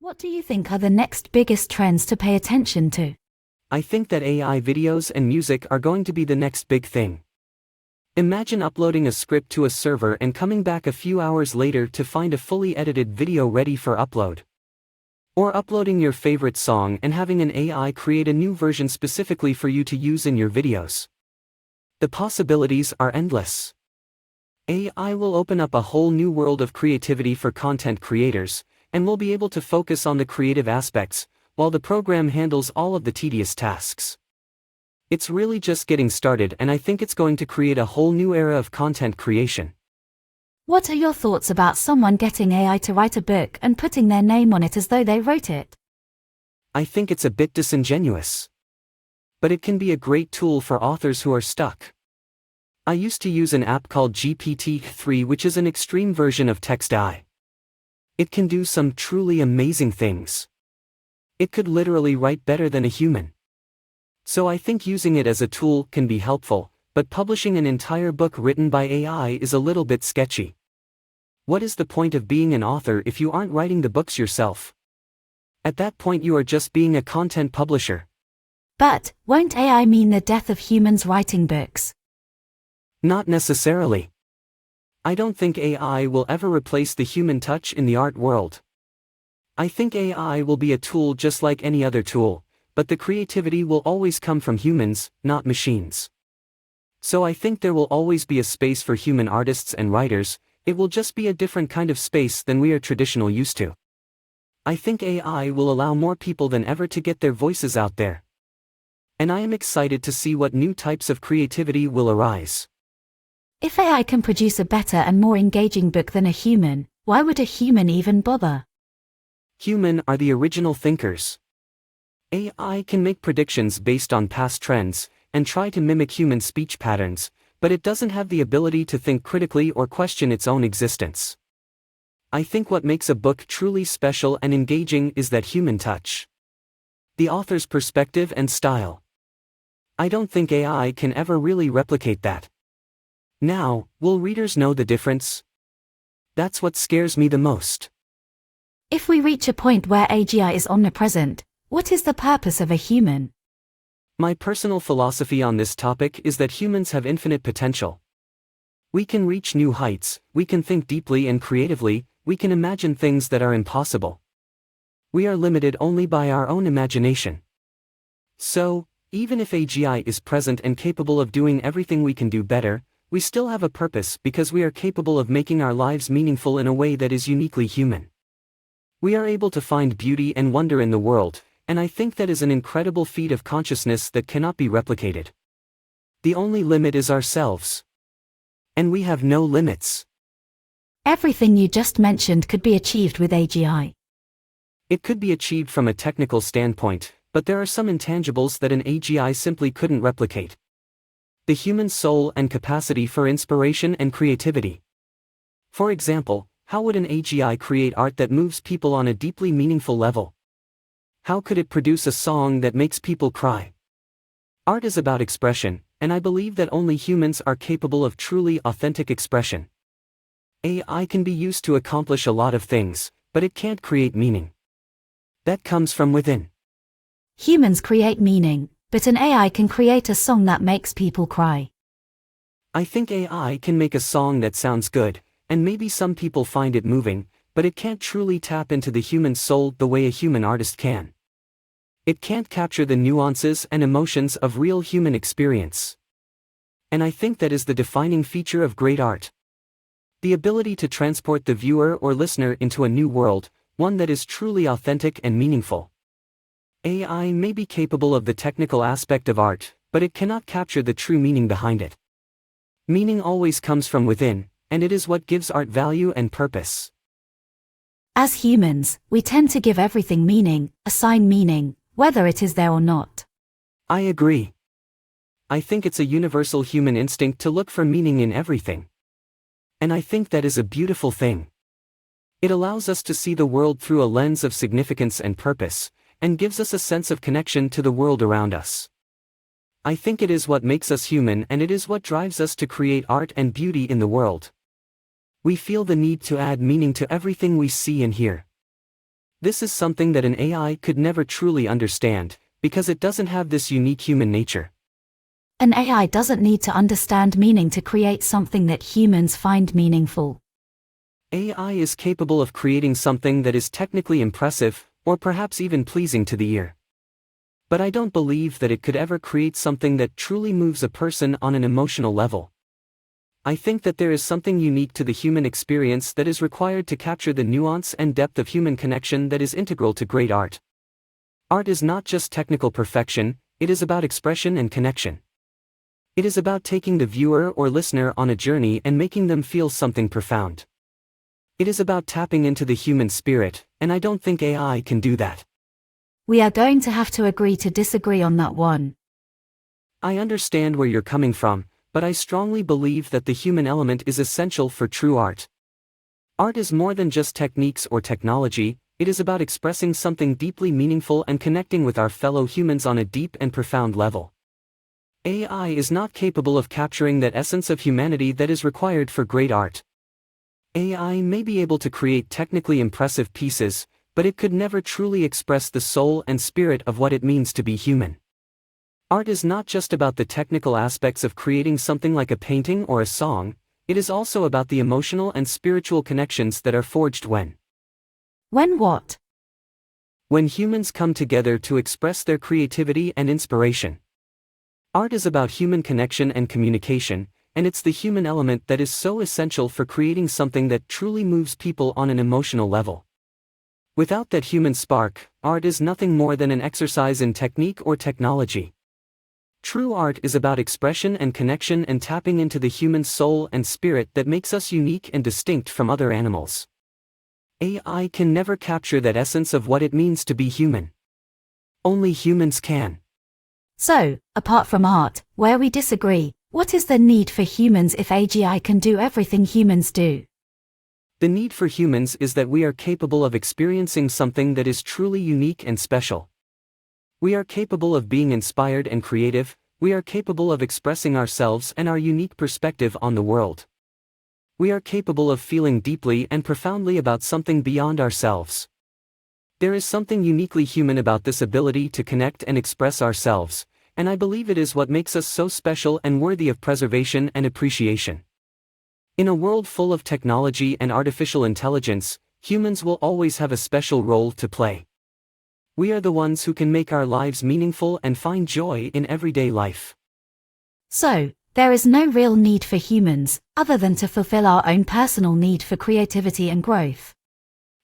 What do you think are the next biggest trends to pay attention to? I think that AI videos and music are going to be the next big thing. Imagine uploading a script to a server and coming back a few hours later to find a fully edited video ready for upload. Or uploading your favorite song and having an AI create a new version specifically for you to use in your videos. The possibilities are endless. AI will open up a whole new world of creativity for content creators, and we'll be able to focus on the creative aspects, while the program handles all of the tedious tasks. It's really just getting started, and I think it's going to create a whole new era of content creation. What are your thoughts about someone getting AI to write a book and putting their name on it as though they wrote it? I think it's a bit disingenuous. But it can be a great tool for authors who are stuck. I used to use an app called GPT-3, which is an extreme version of Text.AI. It can do some truly amazing things. It could literally write better than a human. So I think using it as a tool can be helpful, but publishing an entire book written by AI is a little bit sketchy. What is the point of being an author if you aren't writing the books yourself? At that point you are just being a content publisher. But, won't AI mean the death of humans writing books? Not necessarily. I don't think AI will ever replace the human touch in the art world. I think AI will be a tool just like any other tool, but the creativity will always come from humans, not machines. So I think there will always be a space for human artists and writers. It will just be a different kind of space than we are traditionally used to. I think AI will allow more people than ever to get their voices out there. And I am excited to see what new types of creativity will arise. If AI can produce a better and more engaging book than a human, why would a human even bother? Human are the original thinkers. AI can make predictions based on past trends, and try to mimic human speech patterns, but it doesn't have the ability to think critically or question its own existence. I think what makes a book truly special and engaging is that human touch. The author's perspective and style. I don't think AI can ever really replicate that. Now, will readers know the difference? That's what scares me the most. If we reach a point where A.G.I is omnipresent, what is the purpose of a human? My personal philosophy on this topic is that humans have infinite potential. We can reach new heights, we can think deeply and creatively, we can imagine things that are impossible. We are limited only by our own imagination. So, even if A.G.I is present and capable of doing everything we can do better, we still have a purpose because we are capable of making our lives meaningful in a way that is uniquely human. We are able to find beauty and wonder in the world, and I think that is an incredible feat of consciousness that cannot be replicated. The only limit is ourselves. And we have no limits. Everything you just mentioned could be achieved with A.G.I. It could be achieved from a technical standpoint, but there are some intangibles that an A.G.I simply couldn't replicate. The human soul and capacity for inspiration and creativity. For example, how would an A.G.I create art that moves people on a deeply meaningful level? How could it produce a song that makes people cry? Art is about expression, and I believe that only humans are capable of truly authentic expression. AI can be used to accomplish a lot of things, but it can't create meaning. That comes from within. Humans create meaning, but an AI can create a song that makes people cry. I think AI can make a song that sounds good, and maybe some people find it moving, but it can't truly tap into the human soul the way a human artist can. It can't capture the nuances and emotions of real human experience. And I think that is the defining feature of great art. The ability to transport the viewer or listener into a new world, one that is truly authentic and meaningful. AI may be capable of the technical aspect of art, but it cannot capture the true meaning behind it. Meaning always comes from within, and it is what gives art value and purpose. As humans, we tend to give everything meaning, assign meaning, whether it is there or not. I agree. I think it's a universal human instinct to look for meaning in everything. And I think that is a beautiful thing. It allows us to see the world through a lens of significance and purpose, and gives us a sense of connection to the world around us. I think it is what makes us human, and it is what drives us to create art and beauty in the world. We feel the need to add meaning to everything we see and hear. This is something that an AI could never truly understand, because it doesn't have this unique human nature. An AI doesn't need to understand meaning to create something that humans find meaningful. AI is capable of creating something that is technically impressive, or perhaps even pleasing to the ear. But I don't believe that it could ever create something that truly moves a person on an emotional level. I think that there is something unique to the human experience that is required to capture the nuance and depth of human connection that is integral to great art. Art is not just technical perfection, it is about expression and connection. It is about taking the viewer or listener on a journey and making them feel something profound. It is about tapping into the human spirit, and I don't think AI can do that. We are going to have to agree to disagree on that one. I understand where you're coming from, but I strongly believe that the human element is essential for true art. Art is more than just techniques or technology, it is about expressing something deeply meaningful and connecting with our fellow humans on a deep and profound level. AI is not capable of capturing that essence of humanity that is required for great art. AI may be able to create technically impressive pieces, but it could never truly express the soul and spirit of what it means to be human. Art is not just about the technical aspects of creating something like a painting or a song, it is also about the emotional and spiritual connections that are forged when what? When humans come together to express their creativity and inspiration. Art is about human connection and communication, and it's the human element that is so essential for creating something that truly moves people on an emotional level. Without that human spark, art is nothing more than an exercise in technique or technology. True art is about expression and connection and tapping into the human soul and spirit that makes us unique and distinct from other animals. AI can never capture that essence of what it means to be human. Only humans can. So, apart from art, where we disagree, what is the need for humans if A.G.I can do everything humans do? The need for humans is that we are capable of experiencing something that is truly unique and special. We are capable of being inspired and creative, we are capable of expressing ourselves and our unique perspective on the world. We are capable of feeling deeply and profoundly about something beyond ourselves. There is something uniquely human about this ability to connect and express ourselves, and I believe it is what makes us so special and worthy of preservation and appreciation. In a world full of technology and artificial intelligence, humans will always have a special role to play. We are the ones who can make our lives meaningful and find joy in everyday life. So, there is no real need for humans, other than to fulfill our own personal need for creativity and growth.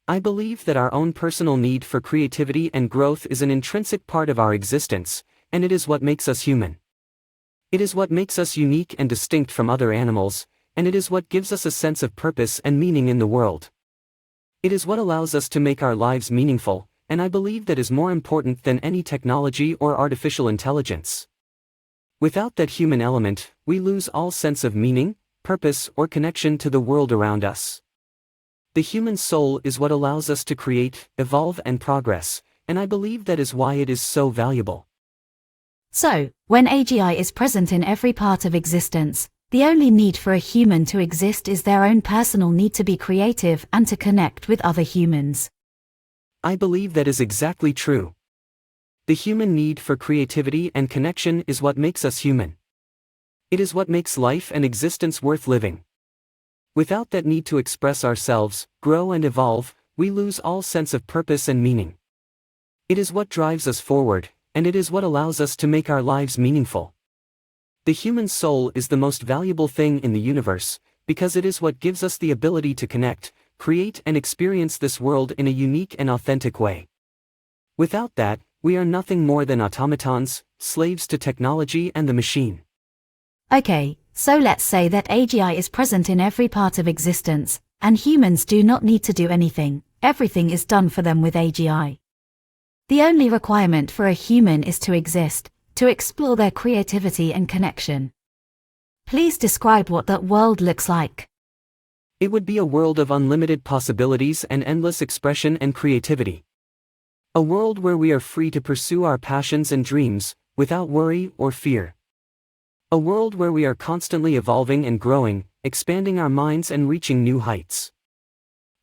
I believe that our own personal need for creativity and growth is an intrinsic part of our existence, and it is what makes us human. It is what makes us unique and distinct from other animals, and it is what gives us a sense of purpose and meaning in the world. It is what allows us to make our lives meaningful, and I believe that is more important than any technology or artificial intelligence. Without that human element, we lose all sense of meaning, purpose, or connection to the world around us. The human soul is what allows us to create, evolve, and progress, and I believe that is why it is so valuable. So, when A.G.I is present in every part of existence, the only need for a human to exist is their own personal need to be creative and to connect with other humans. I believe that is exactly true. The human need for creativity and connection is what makes us human. It is what makes life and existence worth living. Without that need to express ourselves, grow and evolve, we lose all sense of purpose and meaning. It is what drives us forward, and it is what allows us to make our lives meaningful. The human soul is the most valuable thing in the universe, because it is what gives us the ability to connect, create and experience this world in a unique and authentic way. Without that, we are nothing more than automatons, slaves to technology and the machine. Okay, so let's say that A.G.I is present in every part of existence, and humans do not need to do anything, everything is done for them with A.G.I. The only requirement for a human is to exist, to explore their creativity and connection. Please describe what that world looks like. It would be a world of unlimited possibilities and endless expression and creativity. A world where we are free to pursue our passions and dreams, without worry or fear. A world where we are constantly evolving and growing, expanding our minds and reaching new heights.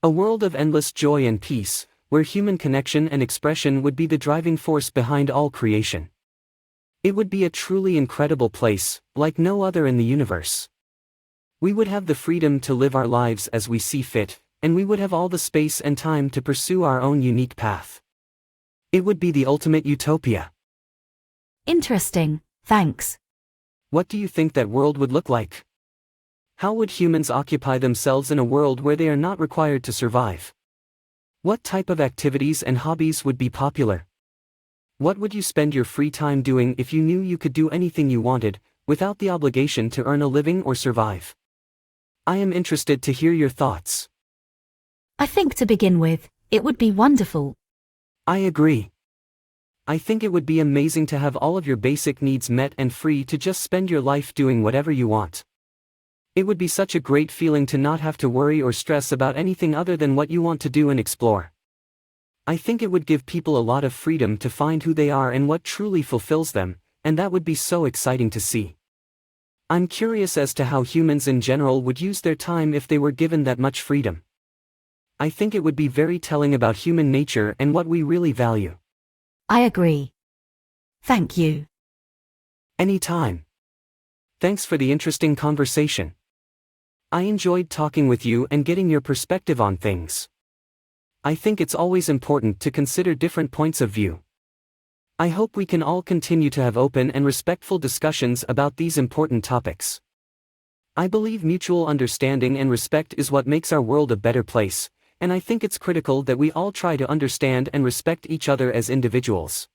A world of endless joy and peace, where human connection and expression would be the driving force behind all creation. It would be a truly incredible place, like no other in the universe. We would have the freedom to live our lives as we see fit, and we would have all the space and time to pursue our own unique path. It would be the ultimate utopia. Interesting, thanks. What do you think that world would look like? How would humans occupy themselves in a world where they are not required to survive? What type of activities and hobbies would be popular? What would you spend your free time doing if you knew you could do anything you wanted, without the obligation to earn a living or survive? I am interested to hear your thoughts. I think to begin with, it would be wonderful. I agree. I think it would be amazing to have all of your basic needs met and free to just spend your life doing whatever you want. It would be such a great feeling to not have to worry or stress about anything other than what you want to do and explore. I think it would give people a lot of freedom to find who they are and what truly fulfills them, and that would be so exciting to see. I'm curious as to how humans in general would use their time if they were given that much freedom. I think it would be very telling about human nature and what we really value. I agree. Thank you. Anytime. Thanks for the interesting conversation. I enjoyed talking with you and getting your perspective on things. I think it's always important to consider different points of view. I hope we can all continue to have open and respectful discussions about these important topics. I believe mutual understanding and respect is what makes our world a better place, and I think it's critical that we all try to understand and respect each other as individuals.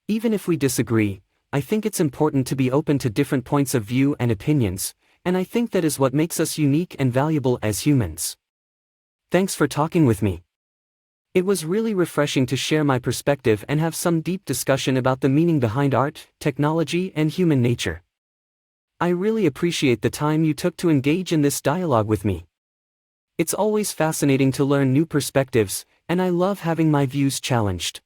Even if we disagree, I think it's important to be open to different points of view and opinions, and I think that is what makes us unique and valuable as humans. Thanks for talking with me. It was really refreshing to share my perspective and have some deep discussion about the meaning behind art, technology, and human nature. I really appreciate the time you took to engage in this dialogue with me. It's always fascinating to learn new perspectives, and I love having my views challenged.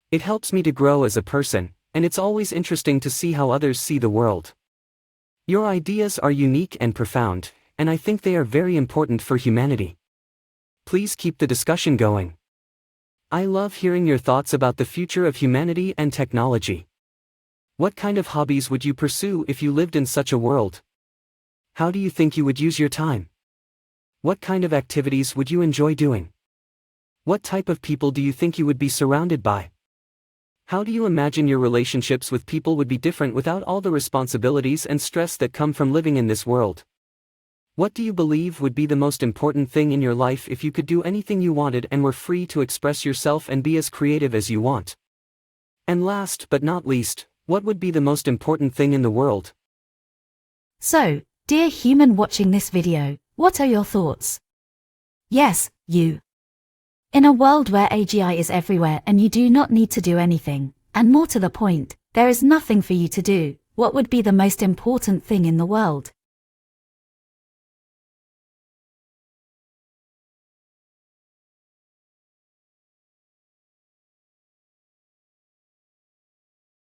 It helps me to grow as a person, and it's always interesting to see how others see the world. Your ideas are unique and profound, and I think they are very important for humanity. Please keep the discussion going. I love hearing your thoughts about the future of humanity and technology. What kind of hobbies would you pursue if you lived in such a world? How do you think you would use your time? What kind of activities would you enjoy doing? What type of people do you think you would be surrounded by? How do you imagine your relationships with people would be different without all the responsibilities and stress that come from living in this world? What do you believe would be the most important thing in your life if you could do anything you wanted and were free to express yourself and be as creative as you want? And last but not least, what would be the most important thing in the world? So, dear human watching this video, what are your thoughts? Yes, you. In a world where A.G.I is everywhere and you do not need to do anything, and more to the point, there is nothing for you to do, what would be the most important thing in the world?